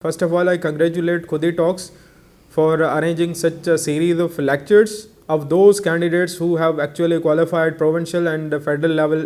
First of all, I congratulate Khudi Talks for arranging such a series of lectures of those candidates who have actually qualified provincial and federal level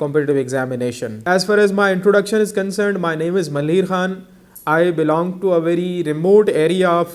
competitive examination. As far as my introduction is concerned, my name is Malhir Khan. I belong to a very remote area of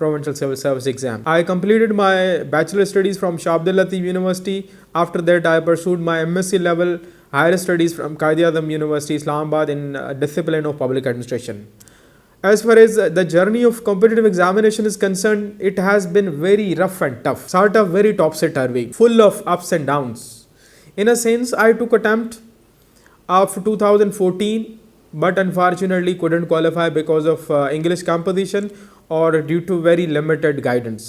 provincial civil service exam. I completed my bachelor studies from Shah Abdul Latif University. After that I pursued my MSc level higher studies from Quaid-e-Azam University, Islamabad in discipline of public administration. As far as the journey of competitive examination is concerned, it has been very rough and tough, sort of very topsy-turvy, full of ups and downs. In a sense, I took attempt of 2014, but unfortunately couldn't qualify because of English composition or due to very limited guidance.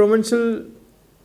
provincial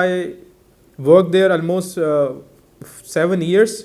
I worked there almost 7 years.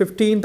15th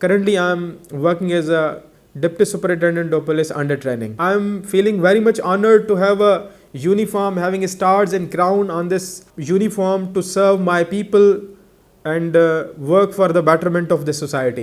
Currently I am working as a Deputy Superintendent of Police under training. I am feeling very much honored to have a uniform having stars and crown on this uniform to serve my people and work for the betterment of the society.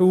2,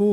2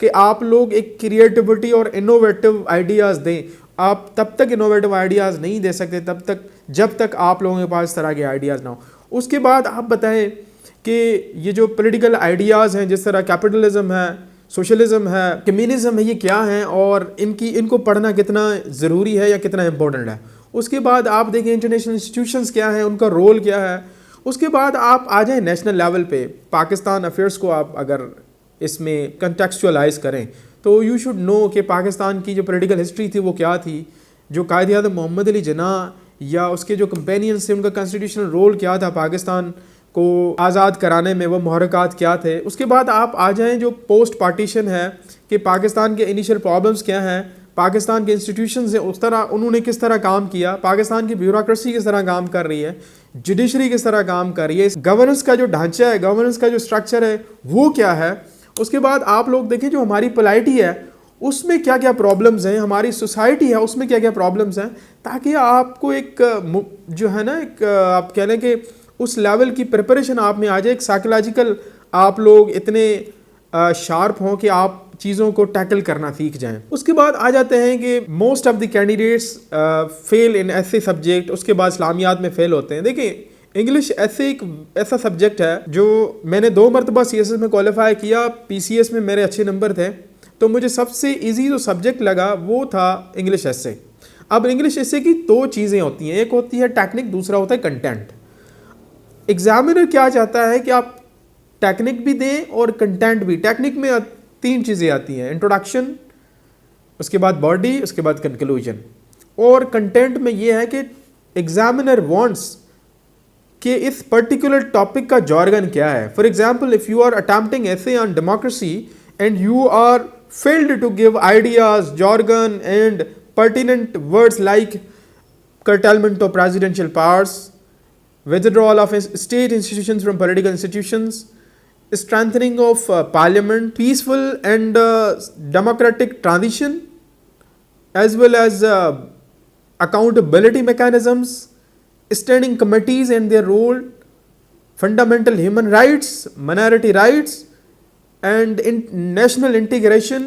کہ آپ لوگ ایک creativity اور innovative ideas دیں. آپ تب تک innovative ideas نہیں دے سکتے جب تک آپ لوگوں کے پاس اس طرح کے آئیڈیاز نہ ہوں. اس کے بعد آپ بتائیں کہ یہ جو پولیٹیکل آئیڈیاز ہیں جس طرح کیپٹلزم ہے, سوشلزم ہے, کمیونزم ہے, یہ کیا ہیں اور ان کو پڑھنا کتنا ضروری ہے یا کتنا امپورٹنٹ ہے. اس کے بعد آپ دیکھیں انٹرنیشنل انسٹیٹیوشنز کیا ہیں, ان کا رول کیا ہے. اس کے بعد آپ آ جائیں نیشنل لیول پہ, پاکستان افیئرس کو آپ اگر اس میں کنٹیکسچولائز کریں تو یو شوڈ نو کہ پاکستان کی جو پولیٹیکل ہسٹری تھی وہ کیا تھی, جو قائد اعظم محمد علی جناح یا اس کے جو کمپینینز تھے ان کا کانسٹیٹیوشنل رول کیا تھا پاکستان کو آزاد کرانے میں, وہ محرکات کیا تھے. اس کے بعد آپ آ جائیں جو پوسٹ پارٹیشن ہے کہ پاکستان کے انیشیل پرابلمس کیا ہیں, پاکستان کے انسٹیٹیوشنز ہیں اس طرح انہوں نے کس طرح کام کیا, پاکستان کی بیوروکریسی کس طرح کام کر رہی ہے, جوڈیشری کس طرح کام کر رہی ہے, گورننس کا جو ڈھانچہ ہے, گورننس کا جو اسٹرکچر ہے وہ کیا ہے. اس کے بعد آپ لوگ دیکھیں جو ہماری پولائٹی ہے اس میں کیا کیا پرابلمز ہیں, ہماری سوسائٹی ہے اس میں کیا کیا پرابلمز ہیں, تاکہ آپ کو ایک جو ہے نا ایک آپ کہہ لیں کہ اس لیول کی پریپریشن آپ میں آ جائے, ایک سائیکولوجیکل آپ لوگ اتنے شارپ ہوں کہ آپ چیزوں کو ٹیکل کرنا سیکھ جائیں. اس کے بعد آ جاتے ہیں کہ موسٹ آف دی کینڈیڈیٹس فیل ان ایسے سبجیکٹ, اس کے بعد اسلامیات میں فیل ہوتے ہیں. دیکھیں انگلش ایک ایسا سبجیکٹ ہے جو میں نے 2 مرتبہ سی ایس ایس میں کوالیفائی کیا, پی سی ایس میں میرے اچھے نمبر تھے, تو مجھے سب سے ایزی جو سبجیکٹ لگا وہ تھا انگلش ایسے. اب انگلش ایسے کی 2 چیزیں ہوتی ہیں, ایک ہوتی ہے ٹیکنک, دوسرا ہوتا ہے کنٹینٹ. ایگزامینر کیا چاہتا ہے کہ آپ ٹیکنک بھی دیں اور کنٹینٹ بھی. ٹیکنک میں 3 چیزیں آتی ہیں, انٹروڈکشن, اس کے بعد باڈی, اس کے بعد کنکلوژن. اور کنٹینٹ میں یہ ہے کہ ایگزامینر وانٹس کہ اس پرٹیکولر ٹاپک کا جارگن کیا ہے. For example if you are attempting essay on democracy and you are failed to give ideas, jargon and pertinent words like curtailment of presidential powers, withdrawal of state institutions from political institutions, strengthening of parliament, peaceful and democratic transition, as well as accountability mechanisms, standing committees and their role, fundamental human rights, minority rights, and national integration,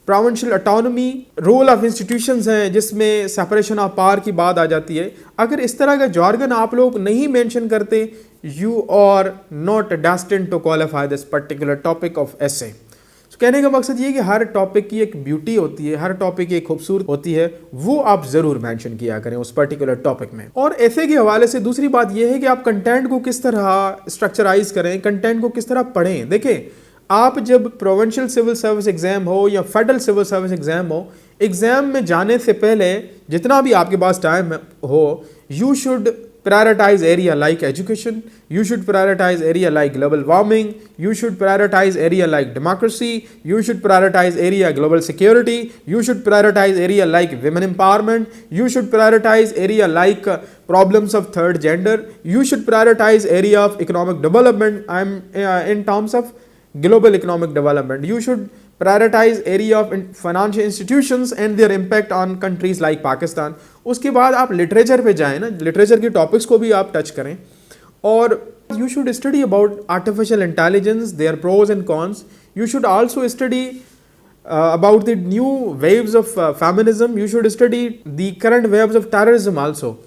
provincial autonomy, role of institutions ہیں جس میں separation of power کی بات آ جاتی ہے. اگر اس طرح کا جارگن آپ لوگ نہیں مینشن کرتے, you are not destined to qualify this particular topic of ایسے. کہنے کا مقصد یہ کہ ہر ٹاپک کی ایک بیوٹی ہوتی ہے, ہر ٹاپک کی ایک خوبصورت ہوتی ہے, وہ آپ ضرور مینشن کیا کریں اس پرٹیکولر ٹاپک میں. اور ایسے کے حوالے سے دوسری بات یہ ہے کہ آپ کنٹینٹ کو کس طرح اسٹرکچرائز کریں, کنٹینٹ کو کس طرح پڑھیں. دیکھیں آپ جب پروونشل سول سروس ایگزام ہو یا فیڈرل سول سروس ایگزام ہو, ایگزام میں جانے سے پہلے جتنا بھی آپ کے پاس ٹائم ہو, you should prioritize area like education, you should prioritize area like global warming, you should prioritize area like democracy, you should prioritize area global security, you should prioritize area like women empowerment, you should prioritize area like problems of third gender, you should prioritize area of economic development, in terms of global economic development, you should prioritize area of financial institutions and their impact on countries like Pakistan. اس کے بعد آپ literature پہ جائیں نا, literature کے topics کو بھی آپ ٹچ کریں. اور you should study about artificial intelligence, their pros and cons. You should also study about the new waves of feminism. You should study the current waves of terrorism also.